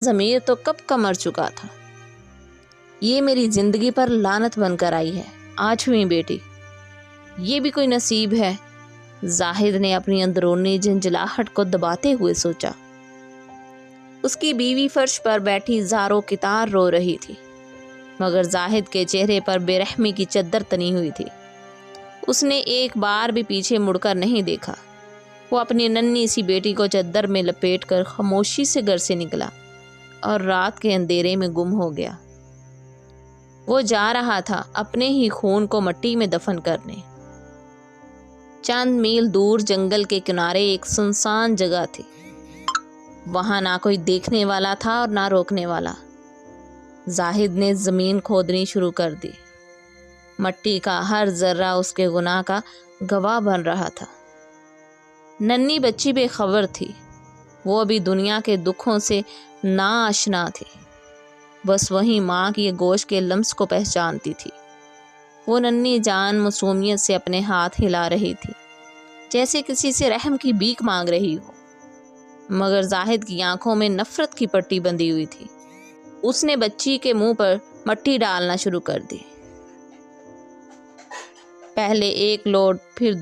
ضمیر تو کب کا مر چکا تھا۔ یہ میری زندگی پر لعنت بن کر آئی ہے، 8ویں بیٹی، یہ بھی کوئی نصیب ہے۔ زاہد نے اپنی اندرونی جھنجھلاہٹ کو دباتے ہوئے سوچا۔ اس کی بیوی فرش پر بیٹھی زاروں کی طرح رو رہی تھی، مگر زاہد کے چہرے پر بے رحمی کی چادر تنی ہوئی تھی۔ اس نے ایک بار بھی پیچھے مڑ کر نہیں دیکھا۔ وہ اپنی ننھی سی بیٹی کو چادر میں لپیٹ کر خاموشی سے گھر سے نکلا اور رات کے اندھیرے میں گم ہو گیا۔ وہ جا رہا تھا اپنے ہی خون کو مٹی میں دفن کرنے۔ چند میل دور جنگل کے کنارے ایک سنسان جگہ تھی۔ وہاں نہ کوئی دیکھنے والا تھا اور نہ روکنے والا۔ زاہد نے زمین کھودنی شروع کر دی۔ مٹی کا ہر ذرہ اس کے گناہ کا گواہ بن رہا تھا۔ ننھی بچی بے خبر تھی، وہ ابھی دنیا کے دکھوں سے ناآشنا تھی، بس وہی ماں کی گوشت کے لمس کو پہچانتی تھی۔ وہ ننھی جان معصومیت سے اپنے ہاتھ ہلا رہی تھی، جیسے کسی سے رحم کی بھیک مانگ رہی ہو، مگر زاہد کی آنکھوں میں نفرت کی پٹی بندھی ہوئی تھی۔ اس نے بچی کے منہ پر مٹی ڈالنا شروع کر دی، پہلے ایک لوٹ پھر